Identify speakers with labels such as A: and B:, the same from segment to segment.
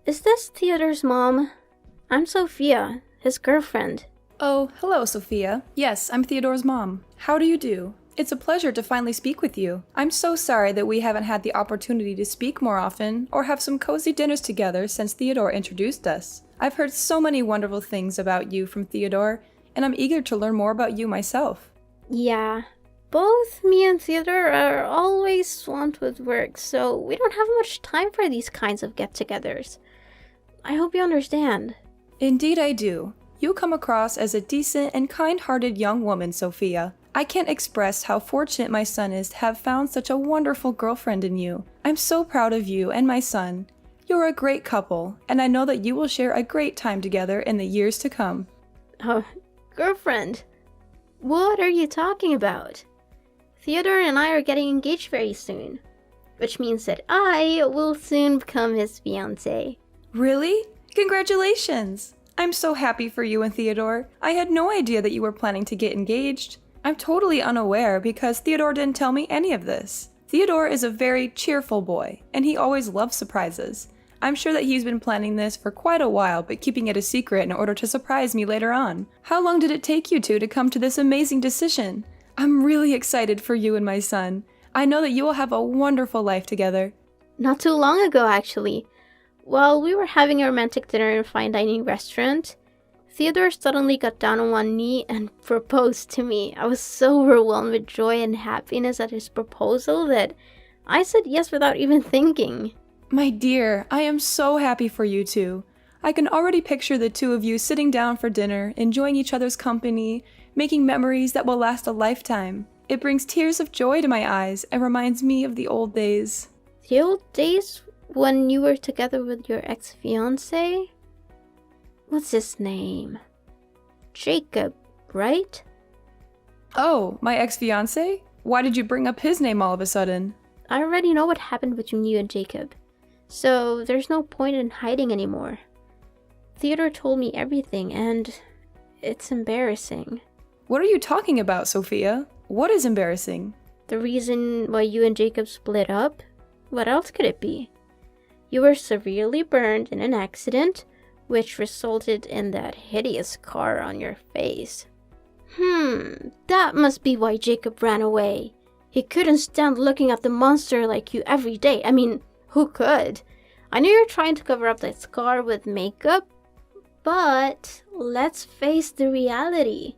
A: Is this Theodore's mom? I'm Sophia, his girlfriend.
B: Oh, hello, Sophia. Yes, I'm Theodore's mom. How do you do? It's a pleasure to finally speak with you. I'm so sorry that we haven't had the opportunity to speak more often or have some cozy dinners together since Theodore introduced us. I've heard so many wonderful things about you from Theodore, and I'm eager to learn more about you myself.
A: Yeah, both me and Theodore are always swamped with work, so we don't have much time for these kinds of get-togethers. I hope you understand.
B: Indeed I do. You come across as a decent and kind-hearted young woman, Sophia. I can't express how fortunate my son is to have found such a wonderful girlfriend in you. I'm so proud of you and my son. You're a great couple, and I know that you will share a great time together in the years to come.
A: Oh, girlfriend? What are you talking about? Theodore and I are getting engaged very soon, which means that I will soon become his fiancé.
B: Really? Congratulations! I'm so happy for you and Theodore. I had no idea that you were planning to get engaged. I'm totally unaware because Theodore didn't tell me any of this. Theodore is a very cheerful boy, and he always loves surprises. I'm sure that he's been planning this for quite a while, but keeping it a secret in order to surprise me later on. How long did it take you two to come to this amazing decision? I'm really excited for you and my son. I know that you will have a wonderful life together.
A: Not too long ago, actually. While we were having a romantic dinner in a fine dining restaurant, Theodore suddenly got down on one knee and proposed to me. I was so overwhelmed with joy and happiness at his proposal that I said yes without even thinking.
B: My dear, I am so happy for you two. I can already picture the two of you sitting down for dinner, enjoying each other's company, making memories that will last a lifetime. It brings tears of joy to my eyes and reminds me of the old days.
A: The old days when you were together with your ex-fiancé? What's his name? Jacob, right?
B: Oh, my ex-fiancé? Why did you bring up his name all of a sudden?
A: I already know what happened between you and Jacob, so there's no point in hiding anymore. Theodore told me everything, and it's embarrassing.
B: What are you talking about, Sophia? What is embarrassing?
A: The reason why you and Jacob split up? What else could it be? You were severely burned in an accident, which resulted in that hideous scar on your face. That must be why Jacob ran away. He couldn't stand looking at the monster like you every day. I mean, who could? I know you're trying to cover up that scar with makeup, but let's face the reality.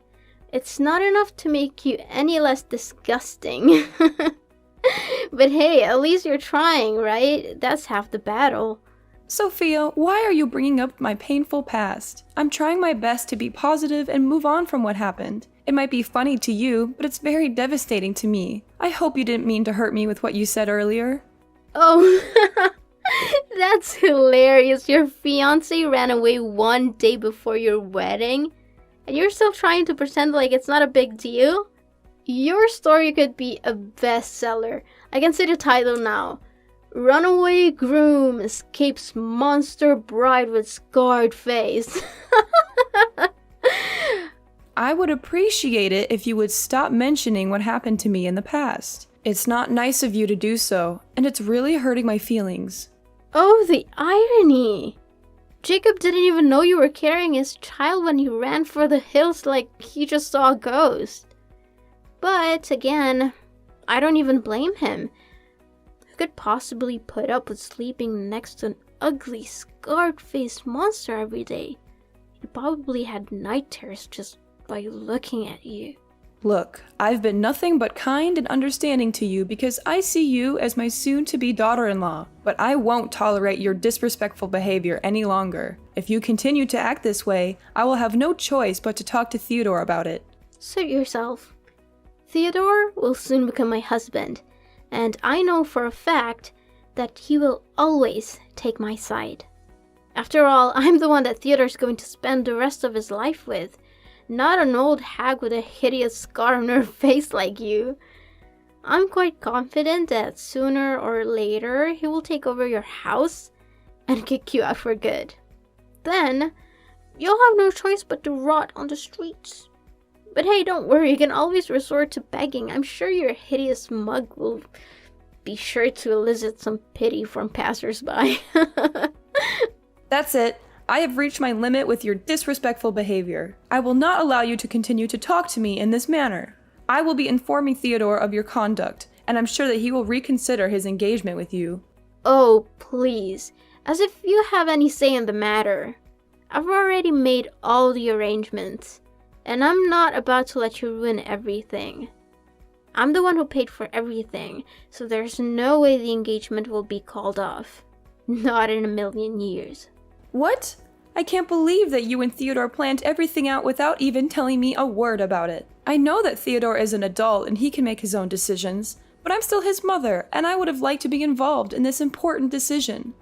A: It's not enough to make you any less disgusting. But hey, at least you're trying, right? That's half the battle.
B: Sophia, why are you bringing up my painful past? I'm trying my best to be positive and move on from what happened. It might be funny to you, but it's very devastating to me. I hope you didn't mean to hurt me with what you said earlier.
A: Oh, that's hilarious. Your fiancé ran away one day before your wedding, and you're still trying to pretend like it's not a big deal? Your story could be a bestseller. I can see the title now. Runaway groom escapes monster bride with scarred face.
B: I would appreciate it if you would stop mentioning what happened to me in the past. It's not nice of you to do so, and it's really hurting my feelings.
A: Oh, the irony! Jacob didn't even know you were carrying his child when he ran for the hills like he just saw a ghost. But again, I don't even blame him. Who could possibly put up with sleeping next to an ugly, scarred-faced monster every day? He probably had night terrors just by looking at you.
B: Look, I've been nothing but kind and understanding to you because I see you as my soon-to-be daughter-in-law, but I won't tolerate your disrespectful behavior any longer. If you continue to act this way, I will have no choice but to talk to Theodore about it.
A: Suit yourself. Theodore will soon become my husband, and I know for a fact that he will always take my side. After all, I'm the one that Theodore's going to spend the rest of his life with, not an old hag with a hideous scar on her face like you. I'm quite confident that sooner or later he will take over your house and kick you out for good. Then, you'll have no choice but to rot on the streets. But hey, don't worry, you can always resort to begging. I'm sure your hideous mug will be sure to elicit some pity from passersby.
B: That's it. I have reached my limit with your disrespectful behavior. I will not allow you to continue to talk to me in this manner. I will be informing Theodore of your conduct, and I'm sure that he will reconsider his engagement with you.
A: Oh, please. As if you have any say in the matter. I've already made all the arrangements, and I'm not about to let you ruin everything. I'm the one who paid for everything, so there's no way the engagement will be called off. Not in a million years.
B: What? I can't believe that you and Theodore planned everything out without even telling me a word about it. I know that Theodore is an adult and he can make his own decisions, but I'm still his mother, and I would have liked to be involved in this important decision.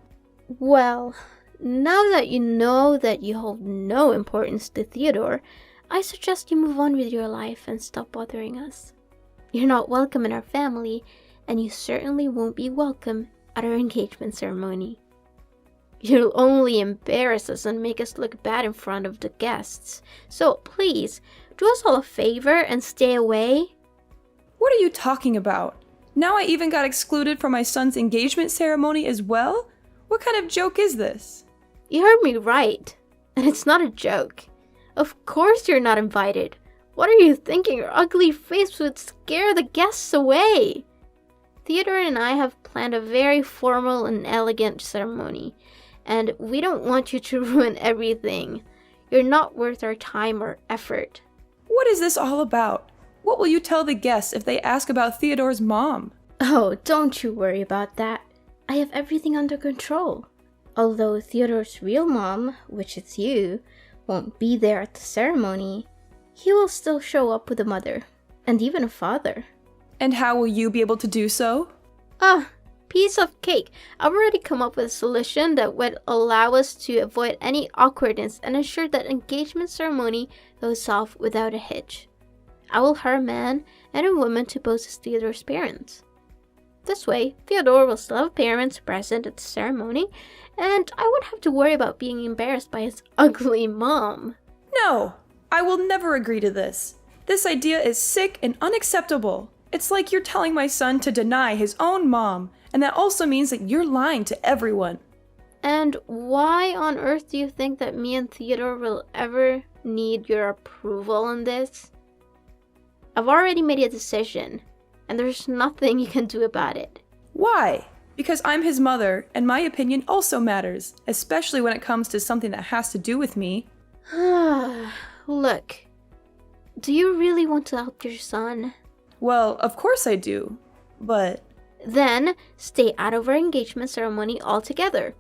A: Well, now that you know that you hold no importance to Theodore, I suggest you move on with your life and stop bothering us. You're not welcome in our family, and you certainly won't be welcome at our engagement ceremony. You'll only embarrass us and make us look bad in front of the guests. So please, do us all a favor and stay away.
B: What are you talking about? Now I even got excluded from my son's engagement ceremony as well? What kind of joke is this?
A: You heard me right, and it's not a joke. Of course you're not invited. What are you thinking? Your ugly face would scare the guests away. Theodore and I have planned a very formal and elegant ceremony, and we don't want you to ruin everything. You're not worth our time or effort.
B: What is this all about? What will you tell the guests if they ask about Theodore's mom?
A: Oh, don't you worry about that. I have everything under control. Although Theodore's real mom, which is you, won't be there at the ceremony, he will still show up with a mother, and even a father.
B: And how will you be able to do so?
A: Piece of cake. I've already come up with a solution that would allow us to avoid any awkwardness and ensure that engagement ceremony goes off without a hitch. I will hire a man and a woman to pose as Theodore's parents. This way, Theodore will still have parents present at the ceremony, and I won't have to worry about being embarrassed by his ugly mom.
B: No, I will never agree to this. This idea is sick and unacceptable. It's like you're telling my son to deny his own mom, and that also means that you're lying to everyone.
A: And why on earth do you think that me and Theodore will ever need your approval on this? I've already made a decision, and there's nothing you can do about it.
B: Why? Because I'm his mother, and my opinion also matters, especially when it comes to something that has to do with me.
A: Look, do you really want to help your son?
B: Well, of course I do, but...
A: Then, stay out of our engagement ceremony altogether.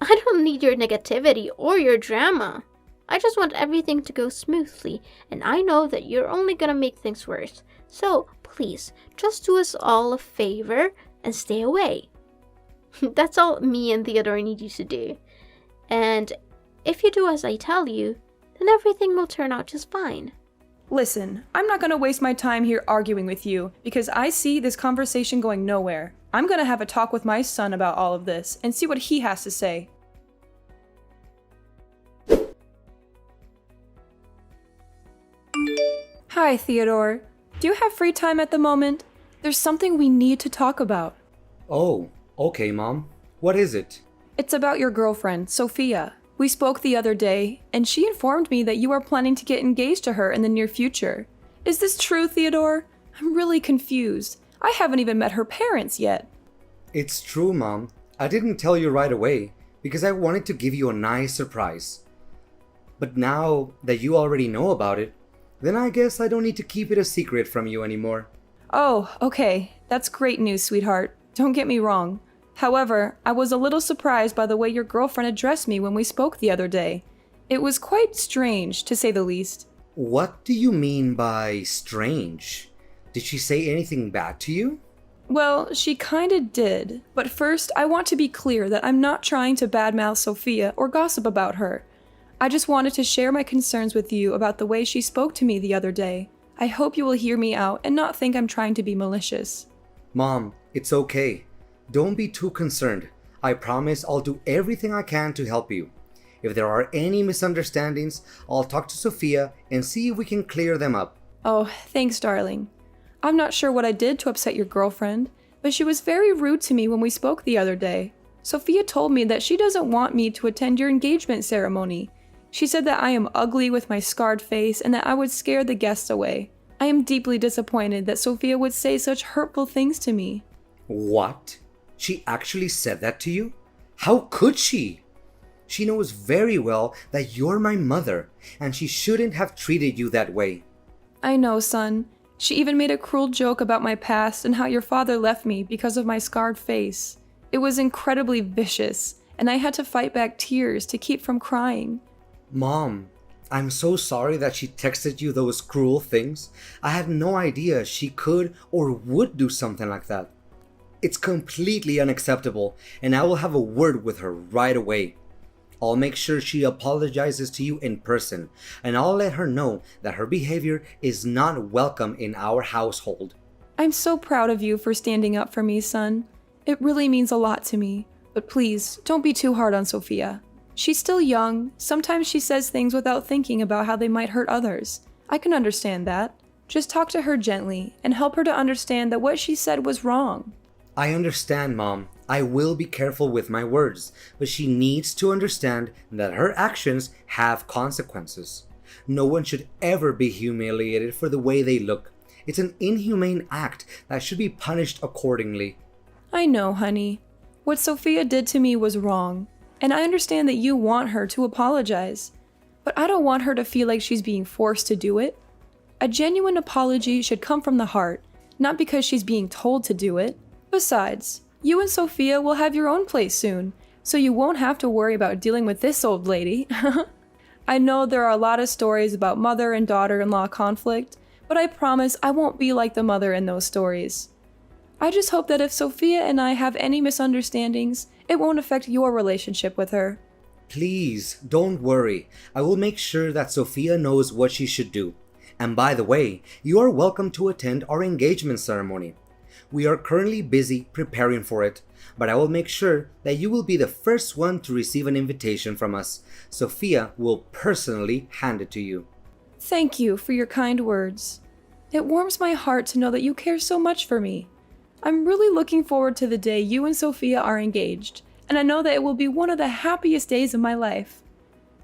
A: I don't need your negativity or your drama. I just want everything to go smoothly, and I know that you're only gonna make things worse. So, please, just do us all a favor and stay away. That's all me and Theodore need you to do. And if you do as I tell you, then everything will turn out just fine.
B: Listen, I'm not gonna waste my time here arguing with you, because I see this conversation going nowhere. I'm gonna have a talk with my son about all of this, and see what he has to say. Hi, Theodore. Do you have free time at the moment? There's something we need to talk about.
C: Oh, okay, Mom. What is it?
B: It's about your girlfriend, Sophia. We spoke the other day, and she informed me that you are planning to get engaged to her in the near future. Is this true, Theodore? I'm really confused. I haven't even met her parents yet.
C: It's true, Mom. I didn't tell you right away because I wanted to give you a nice surprise. But now that you already know about it, then I guess I don't need to keep it a secret from you anymore.
B: Oh, okay. That's great news, sweetheart. Don't get me wrong. However, I was a little surprised by the way your girlfriend addressed me when we spoke the other day. It was quite strange, to say the least.
C: What do you mean by strange? Did she say anything bad to you?
B: Well, she kinda did. But first, I want to be clear that I'm not trying to badmouth Sophia or gossip about her. I just wanted to share my concerns with you about the way she spoke to me the other day. I hope you will hear me out and not think I'm trying to be malicious.
C: Mom, it's okay. Don't be too concerned. I promise I'll do everything I can to help you. If there are any misunderstandings, I'll talk to Sophia and see if we can clear them up.
B: Oh, thanks, darling. I'm not sure what I did to upset your girlfriend, but she was very rude to me when we spoke the other day. Sophia told me that she doesn't want me to attend your engagement ceremony. She said that I am ugly with my scarred face and that I would scare the guests away. I am deeply disappointed that Sophia would say such hurtful things to me.
C: What? She actually said that to you? How could she? She knows very well that you're my mother, and she shouldn't have treated you that way.
B: I know, son. She even made a cruel joke about my past and how your father left me because of my scarred face. It was incredibly vicious, and I had to fight back tears to keep from crying.
C: Mom, I'm so sorry that she texted you those cruel things. I had no idea she could or would do something like that. It's completely unacceptable, and I will have a word with her right away. I'll make sure she apologizes to you in person, and I'll let her know that her behavior is not welcome in our household.
B: I'm so proud of you for standing up for me, son. It really means a lot to me, but please, don't be too hard on Sophia. She's still young. Sometimes she says things without thinking about how they might hurt others. I can understand that. Just talk to her gently and help her to understand that what she said was wrong.
C: I understand, Mom. I will be careful with my words, but she needs to understand that her actions have consequences. No one should ever be humiliated for the way they look. It's an inhumane act that should be punished accordingly.
B: I know, honey. What Sophia did to me was wrong, and I understand that you want her to apologize. But I don't want her to feel like she's being forced to do it. A genuine apology should come from the heart, not because she's being told to do it. Besides, you and Sophia will have your own place soon, so you won't have to worry about dealing with this old lady. I know there are a lot of stories about mother and daughter-in-law conflict, but I promise I won't be like the mother in those stories. I just hope that if Sophia and I have any misunderstandings, it won't affect your relationship with her.
C: Please, don't worry. I will make sure that Sophia knows what she should do. And by the way, you are welcome to attend our engagement ceremony. We are currently busy preparing for it, but I will make sure that you will be the first one to receive an invitation from us. Sophia will personally hand it to you.
B: Thank you for your kind words. It warms my heart to know that you care so much for me. I'm really looking forward to the day you and Sophia are engaged, and I know that it will be one of the happiest days of my life.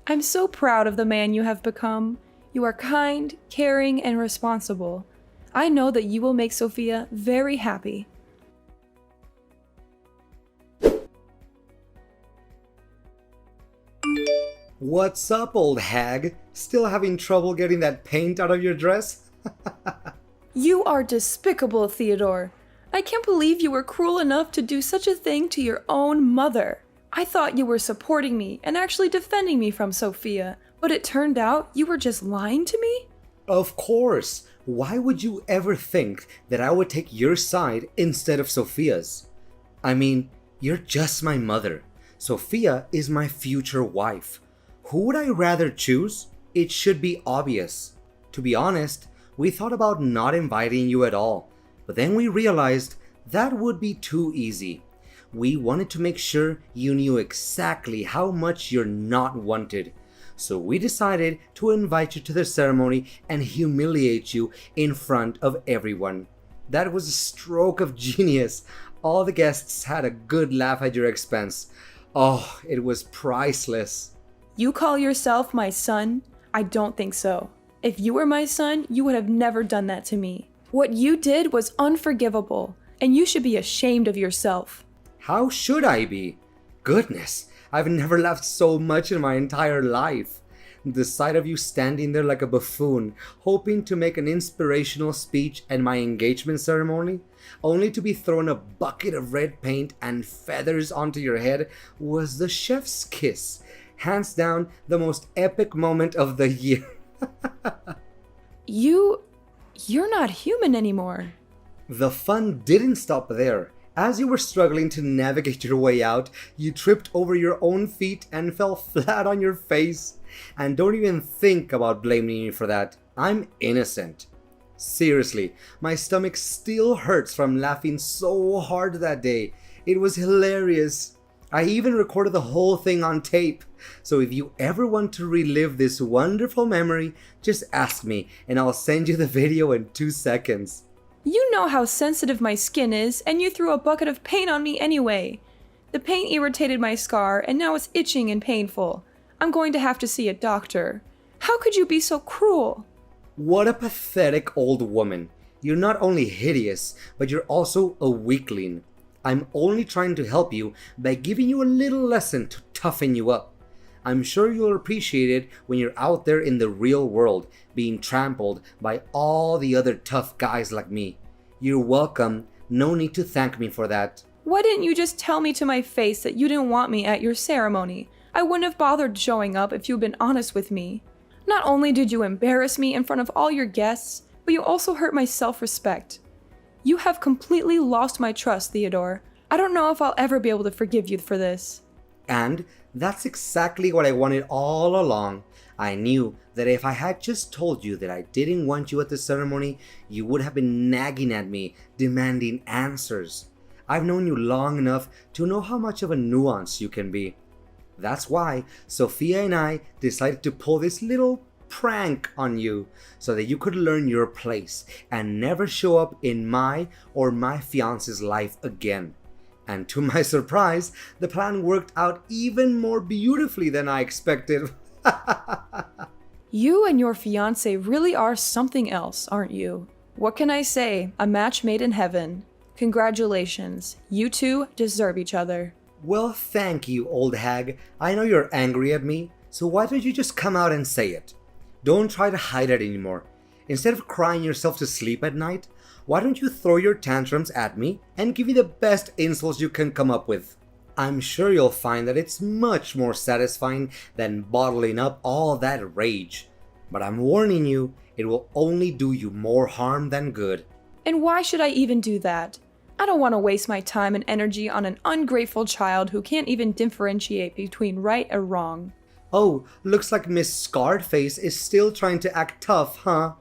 B: I'm so proud of the man you have become. You are kind, caring, and responsible. I know that you will make Sophia very happy.
C: What's up, old hag? Still having trouble getting that paint out of your dress?
B: You are despicable, Theodore. I can't believe you were cruel enough to do such a thing to your own mother. I thought you were supporting me and actually defending me from Sophia, but it turned out you were just lying to me?
C: Of course. Why would you ever think that I would take your side instead of Sophia's? I mean, you're just my mother. Sophia is my future wife. Who would I rather choose? It should be obvious. To be honest, we thought about not inviting you at all, but then we realized that would be too easy. We wanted to make sure you knew exactly how much you're not wanted. So we decided to invite you to the ceremony and humiliate you in front of everyone. That was a stroke of genius. All the guests had a good laugh at your expense. Oh, it was priceless.
B: You call yourself my son? I don't think so. If you were my son, you would have never done that to me. What you did was unforgivable, and you should be ashamed of yourself.
C: How should I be? Goodness, I've never laughed so much in my entire life. The sight of you standing there like a buffoon, hoping to make an inspirational speech at my engagement ceremony, only to be thrown a bucket of red paint and feathers onto your head, was the chef's kiss. Hands down, the most epic moment of the year.
B: You're not human anymore.
C: The fun didn't stop there. As you were struggling to navigate your way out, you tripped over your own feet and fell flat on your face. And don't even think about blaming me for that. I'm innocent. Seriously, my stomach still hurts from laughing so hard that day. It was hilarious. I even recorded the whole thing on tape. So if you ever want to relive this wonderful memory, just ask me and I'll send you the video in 2 seconds.
B: You know how sensitive my skin is, and you threw a bucket of paint on me anyway. The paint irritated my scar, and now it's itching and painful. I'm going to have to see a doctor. How could you be so cruel?
C: What a pathetic old woman. You're not only hideous, but you're also a weakling. I'm only trying to help you by giving you a little lesson to toughen you up. I'm sure you'll appreciate it when you're out there in the real world, being trampled by all the other tough guys like me. You're welcome. No need to thank me for that.
B: Why didn't you just tell me to my face that you didn't want me at your ceremony? I wouldn't have bothered showing up if you'd been honest with me. Not only did you embarrass me in front of all your guests, but you also hurt my self-respect. You have completely lost my trust, Theodore. I don't know if I'll ever be able to forgive you for this.
C: And that's exactly what I wanted all along. I knew that if I had just told you that I didn't want you at the ceremony, you would have been nagging at me, demanding answers. I've known you long enough to know how much of a nuance you can be. That's why Sophia and I decided to pull this little prank on you so that you could learn your place and never show up in my or my fiance's life again. And to my surprise, the plan worked out even more beautifully than I expected.
B: You and your fiance really are something else, aren't you? What can I say? A match made in heaven. Congratulations. You two deserve each other.
C: Well, thank you, old hag. I know you're angry at me, so why don't you just come out and say it? Don't try to hide it anymore. Instead of crying yourself to sleep at night, why don't you throw your tantrums at me and give me the best insults you can come up with? I'm sure you'll find that it's much more satisfying than bottling up all that rage. But I'm warning you, it will only do you more harm than good.
B: And why should I even do that? I don't want to waste my time and energy on an ungrateful child who can't even differentiate between right or wrong.
C: Oh, looks like Miss Scarred Face is still trying to act tough, huh?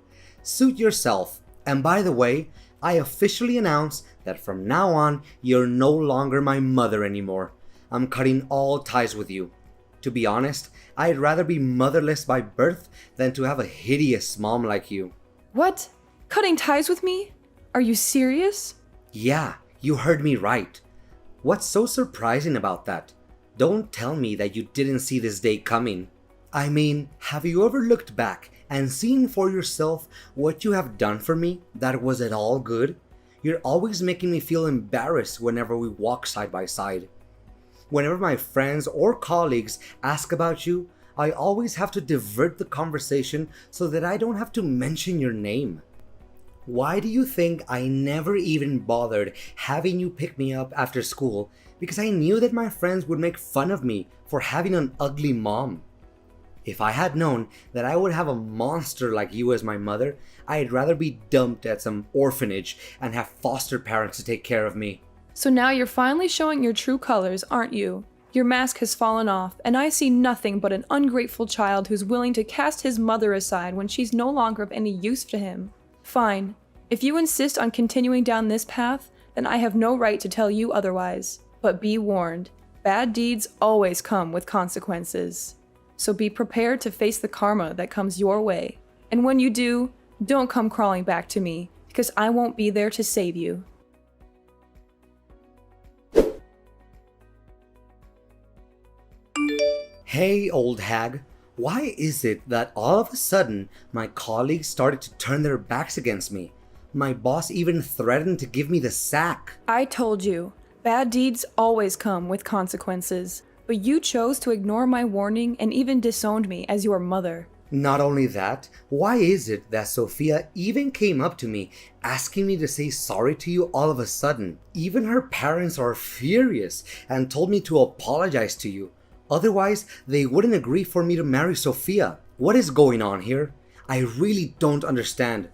C: Suit yourself. And by the way, I officially announce that from now on, you're no longer my mother anymore. I'm cutting all ties with you. To be honest, I'd rather be motherless by birth than to have a hideous mom like you.
B: What? Cutting ties with me? Are you serious?
C: Yeah, you heard me right. What's so surprising about that? Don't tell me that you didn't see this day coming. I mean, have you ever looked back and seen for yourself what you have done for me that was at all good? You're always making me feel embarrassed whenever we walk side by side. Whenever my friends or colleagues ask about you, I always have to divert the conversation so that I don't have to mention your name. Why do you think I never even bothered having you pick me up after school? Because I knew that my friends would make fun of me for having an ugly mom. If I had known that I would have a monster like you as my mother, I'd rather be dumped at some orphanage and have foster parents to take care of me.
B: So now you're finally showing your true colors, aren't you? Your mask has fallen off, and I see nothing but an ungrateful child who's willing to cast his mother aside when she's no longer of any use to him. Fine. If you insist on continuing down this path, then I have no right to tell you otherwise. But be warned, bad deeds always come with consequences. So be prepared to face the karma that comes your way. And when you do, don't come crawling back to me, because I won't be there to save you.
C: Hey, old hag. Why is it that all of a sudden my colleagues started to turn their backs against me? My boss even threatened to give me the sack.
B: I told you, bad deeds always come with consequences. But you chose to ignore my warning and even disowned me as your mother.
C: Not only that, why is it that Sophia even came up to me asking me to say sorry to you all of a sudden? Even her parents are furious and told me to apologize to you. Otherwise, they wouldn't agree for me to marry Sophia. What is going on here? I really don't understand.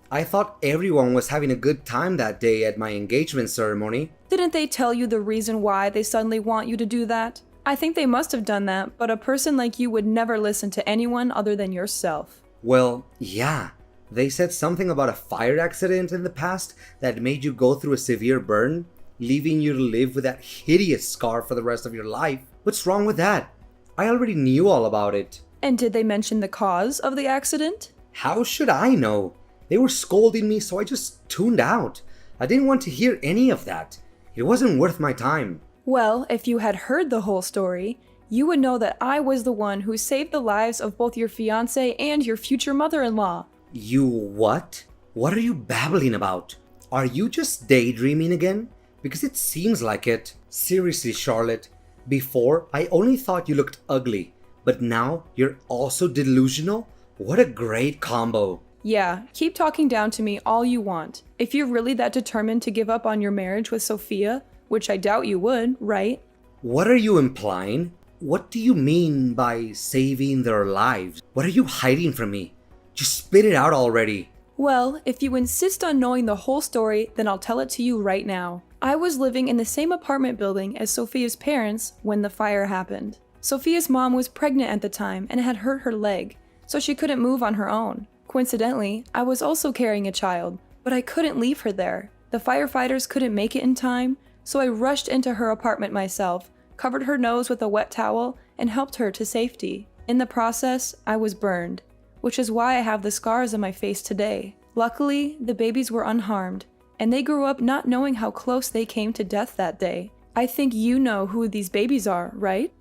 C: I thought everyone was having a good time that day at my engagement ceremony.
B: Didn't they tell you the reason why they suddenly want you to do that? I think they must have done that, but a person like you would never listen to anyone other than yourself.
C: Well, yeah. They said something about a fire accident in the past that made you go through a severe burn, leaving you to live with that hideous scar for the rest of your life. What's wrong with that? I already knew all about it.
B: And did they mention the cause of the accident?
C: How should I know? They were scolding me, so I just tuned out. I didn't want to hear any of that. It wasn't worth my time.
B: Well, if you had heard the whole story, you would know that I was the one who saved the lives of both your fiancé and your future mother-in-law.
C: You what? What are you babbling about? Are you just daydreaming again? Because it seems like it. Seriously, Charlotte. Before, I only thought you looked ugly. But now, you're also delusional? What a great combo.
B: Yeah, keep talking down to me all you want. If you're really that determined to give up on your marriage with Sophia, which I doubt you would, right?
C: What are you implying? What do you mean by saving their lives? What are you hiding from me? Just spit it out already.
B: Well, if you insist on knowing the whole story, then I'll tell it to you right now. I was living in the same apartment building as Sophia's parents when the fire happened. Sophia's mom was pregnant at the time and had hurt her leg, so she couldn't move on her own. Coincidentally, I was also carrying a child, but I couldn't leave her there. The firefighters couldn't make it in time, so I rushed into her apartment myself, covered her nose with a wet towel, and helped her to safety. In the process, I was burned, which is why I have the scars on my face today. Luckily, the babies were unharmed, and they grew up not knowing how close they came to death that day. I think you know who these babies are, right?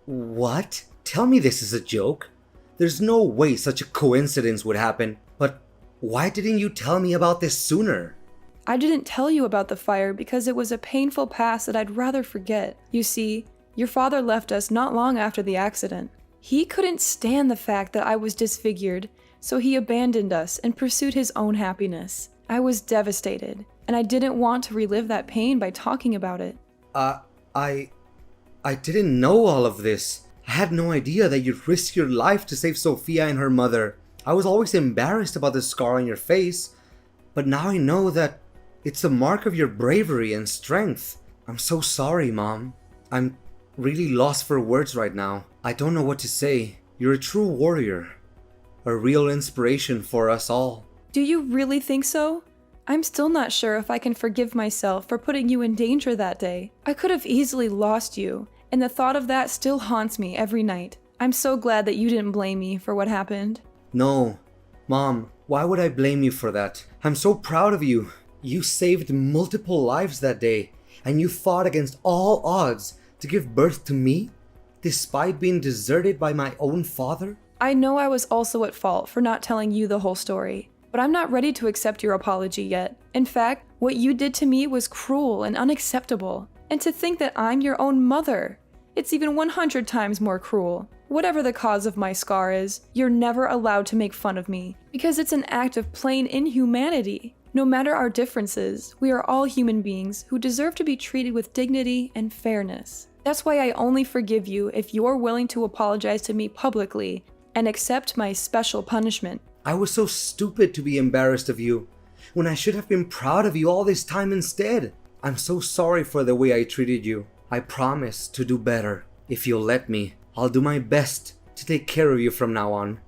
C: What? Tell me this is a joke. There's no way such a coincidence would happen. But why didn't you tell me about this sooner?
B: I didn't tell you about the fire because it was a painful past that I'd rather forget. You see, your father left us not long after the accident. He couldn't stand the fact that I was disfigured, so he abandoned us and pursued his own happiness. I was devastated, and I didn't want to relive that pain by talking about it.
C: I didn't know all of this. I had no idea that you'd risk your life to save Sophia and her mother. I was always embarrassed about the scar on your face, but now I know that it's a mark of your bravery and strength. I'm so sorry, Mom. I'm really lost for words right now. I don't know what to say. You're a true warrior. A real inspiration for us all.
B: Do you really think so? I'm still not sure if I can forgive myself for putting you in danger that day. I could have easily lost you, and the thought of that still haunts me every night. I'm so glad that you didn't blame me for what happened.
C: No. Mom, why would I blame you for that? I'm so proud of you. You saved multiple lives that day, and you fought against all odds to give birth to me, despite being deserted by my own father?
B: I know I was also at fault for not telling you the whole story, but I'm not ready to accept your apology yet. In fact, what you did to me was cruel and unacceptable. And to think that I'm your own mother, it's even 100 times more cruel. Whatever the cause of my scar is, you're never allowed to make fun of me, because it's an act of plain inhumanity. No matter our differences, we are all human beings who deserve to be treated with dignity and fairness. That's why I only forgive you if you're willing to apologize to me publicly and accept my special punishment.
C: I was so stupid to be embarrassed of you, when I should have been proud of you all this time instead. I'm so sorry for the way I treated you. I promise to do better. If you'll let me, I'll do my best to take care of you from now on.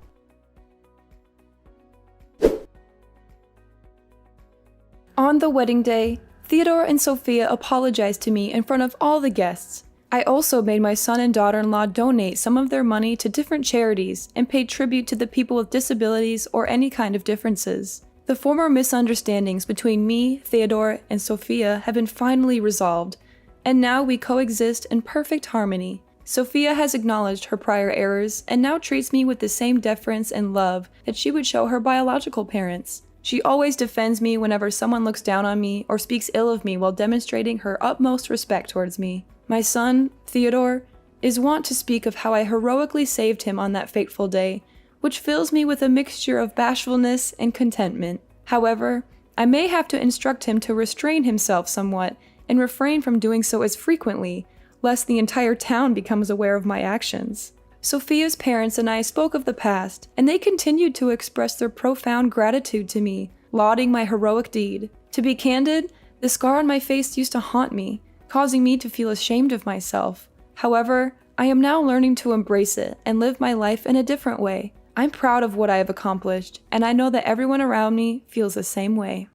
B: On the wedding day, Theodore and Sophia apologized to me in front of all the guests. I also made my son and daughter-in-law donate some of their money to different charities and paid tribute to the people with disabilities or any kind of differences. The former misunderstandings between me, Theodore, and Sophia have been finally resolved, and now we coexist in perfect harmony. Sophia has acknowledged her prior errors and now treats me with the same deference and love that she would show her biological parents. She always defends me whenever someone looks down on me or speaks ill of me while demonstrating her utmost respect towards me. My son, Theodore, is wont to speak of how I heroically saved him on that fateful day, which fills me with a mixture of bashfulness and contentment. However, I may have to instruct him to restrain himself somewhat and refrain from doing so as frequently, lest the entire town becomes aware of my actions. Sophia's parents and I spoke of the past, and they continued to express their profound gratitude to me, lauding my heroic deed. To be candid, the scar on my face used to haunt me, causing me to feel ashamed of myself. However, I am now learning to embrace it and live my life in a different way. I'm proud of what I have accomplished, and I know that everyone around me feels the same way.